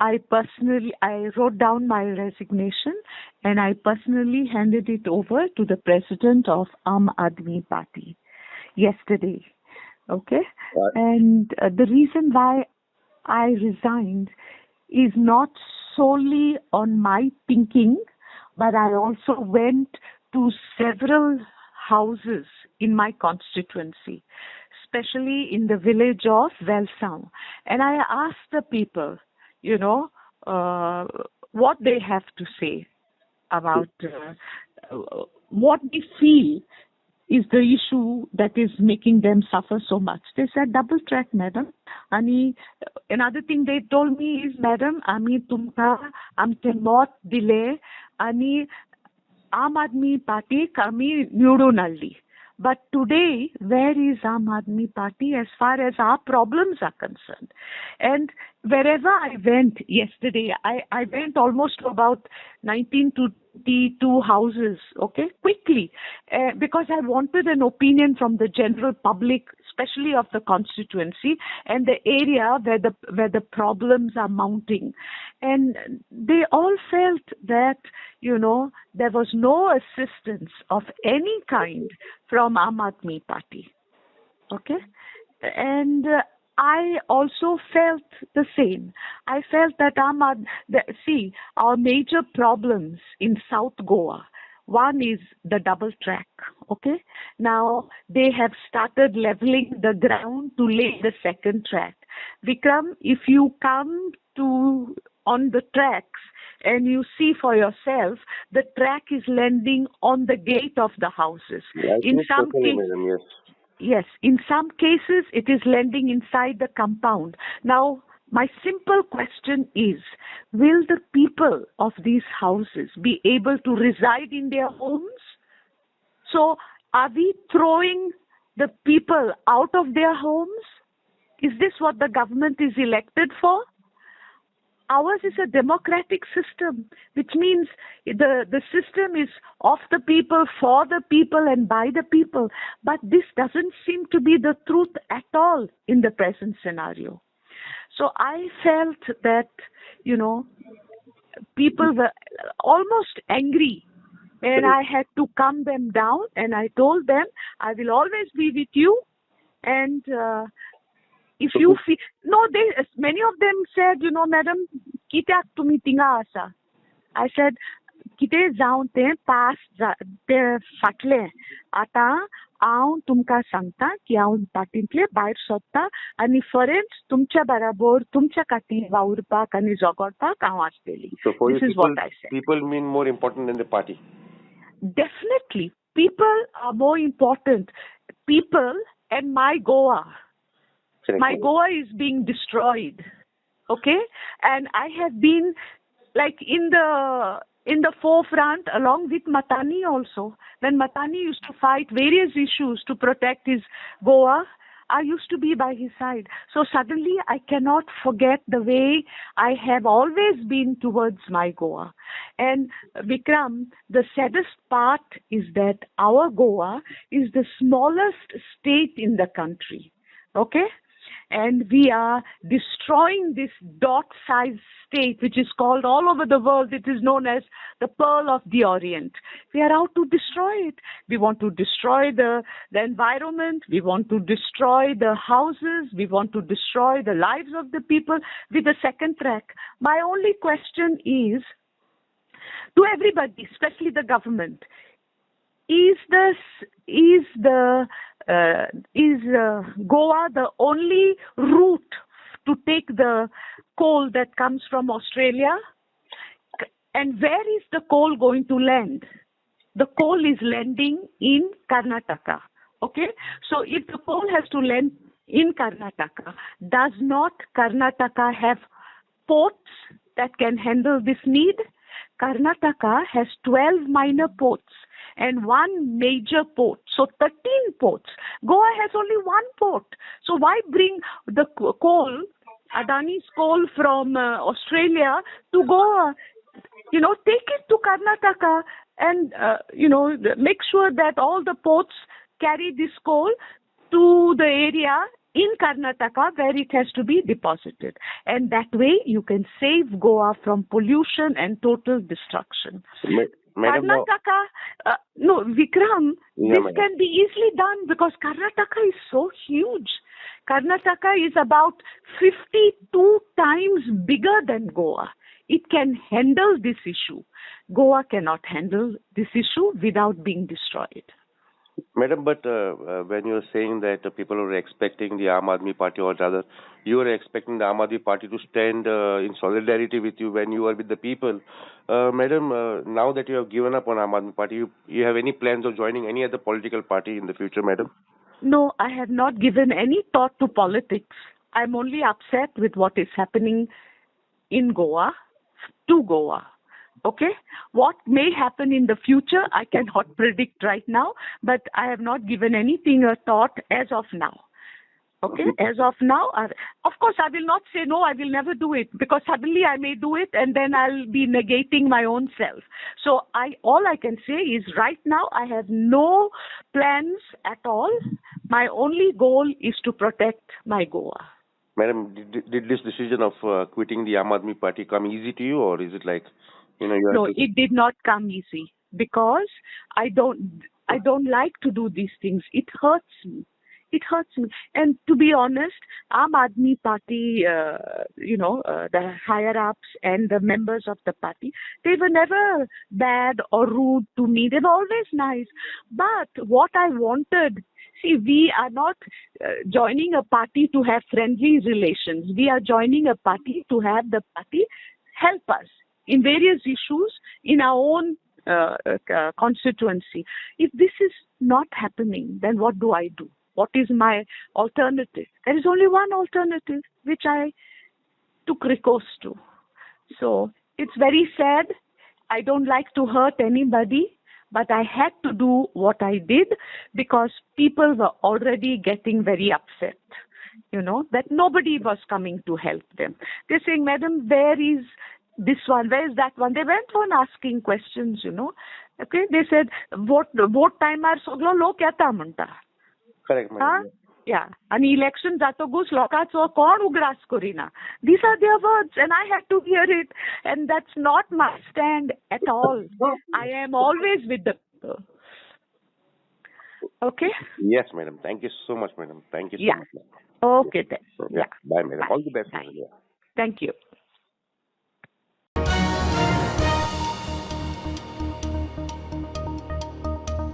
I wrote down my resignation and I personally handed it over to the president of Aam Aadmi Party yesterday. Okay? Right. And the reason why I resigned is not solely on my thinking, but I also went to several houses in my constituency, especially in the village of Velsang. And I asked the people, what they have to say about what they feel is the issue that is making them suffer so much. They said, double track, madam. And another thing they told me is, madam, आम्ही तुमका आमचे मत दिले आणि आम आदमी party आम्ही निवडून आणली. But today, where is Aam Aadmi Party as far as our problems are concerned? And wherever I went yesterday, I went almost to about 19 to 22 houses, okay, quickly, because I wanted an opinion from the general public, especially of the constituency and the area where the problems are mounting. And they all felt that, there was no assistance of any kind from Aam Aadmi Party. Okay? And I also felt the same. I felt that our major problems in South Goa, one is the double track. Okay? Now, they have started leveling the ground to lay the second track. Vikram, if you come on the tracks and you see for yourself, the track is landing on the gate of the houses. Yeah, in some cases, madam, yes. Yes, in some cases it is landing inside the compound. Now, my simple question is, will the people of these houses be able to reside in their homes? So, are we throwing the people out of their homes? Is this what the government is elected for? Ours is a democratic system, which means the system is of the people, for the people, and by the people. But this doesn't seem to be the truth at all in the present scenario. So I felt that, people were almost angry. And I had to calm them down, and I told them, I will always be with you. And if you feel, many of them said, madam, kitak tumi tinga asa. I said, kite जाऊन ते पास ते फाटले आता हांव तुमकां सांगता की हांव पार्टींतले भायर सरता आनी फरेंच तुमच्या बराबर तुमच्या खातीर वावुरपाक आनी झगडपाक हांव आसतली. This is what I said. People mean more important than the party. Definitely, people are more important. People and my Goa. My Goa is being destroyed, okay? And I have been in the forefront along with Matani also. When Matani used to fight various issues to protect his Goa, I used to be by his side. So suddenly I cannot forget the way I have always been towards my Goa. And Vikram, the saddest part is that our Goa is the smallest state in the country, okay? And we are destroying this dot-sized state, which is called all over the world, it is known as the Pearl of the Orient. We are out to destroy it. We want to destroy the environment. We want to destroy the houses. We want to destroy the lives of the people with the second track. My only question is, to everybody, especially the government, is Goa the only route to take the coal that comes from Australia? And where is the coal going to land? The coal is landing in Karnataka. Okay? So if the coal has to land in Karnataka, does not Karnataka have ports that can handle this need? Karnataka has 12 minor ports and one major port. So 13 ports. Goa has only one port. So why bring the coal, Adani's coal from Australia to Goa? Take it to Karnataka and, make sure that all the ports carry this coal to the area in Karnataka where it has to be deposited. And that way you can save Goa from pollution and total destruction. Madam, now, Karnataka, no, Vikram, yeah, this madam. can be easily done because Karnataka is so huge. Karnataka is about 52 times bigger than Goa. It can handle this issue. Goa cannot handle this issue without being destroyed. Madam, but when you're saying that people are expecting the Aam Aadmi Party, or rather, you are expecting the Aam Aadmi Party to stand in solidarity with you when you are with the people. Madam, now that you have given up on Aam Aadmi Party, you have any plans of joining any other political party in the future, madam? No, I have not given any thought to politics. I'm only upset with what is happening in Goa, to Goa. Okay? What may happen in the future, I cannot predict right now, but I have not given anything a thought as of now. Okay? As of now, of course, I will not say no, I will never do it because suddenly I may do it and then I'll be negating my own self. So all I can say is right now I have no plans at all. My only goal is to protect my Goa. Madam, did this decision of quitting the Aam Aadmi Party come easy to you, or is it like, you No, have to... it did not come easy because I don't like to do these things. It hurts me. It hurts me. And to be honest, Aam Aadmi Party, the higher ups and the members of the party, they were never bad or rude to me. They were always nice. But what I wanted, see, we are not joining a party to have friendly relations. We are joining a party to have the party help us in various issues in our own constituency. If this is not happening, then what do I do? What is my alternative? There is only one alternative, which I took recourse to. So it's very sad. I don't like to hurt anybody, but I had to do what I did because people were already getting very upset. That nobody was coming to help them. They're saying, Madam, where is this one? Where is that one? They went on asking questions, Okay, they said, vote time are soglo lok yata munta. Correct, madam. Yeah. And election jatogus lokacho kon ugras korina. These are their words and I had to hear it. And that's not my stand at all. I am always with the people. Okay? Yes, madam. Thank you so much, madam. Thank you so much. Okay then. Yeah. Bye, madam. Bye. All the best, Bye. madam. Yeah. Thank you.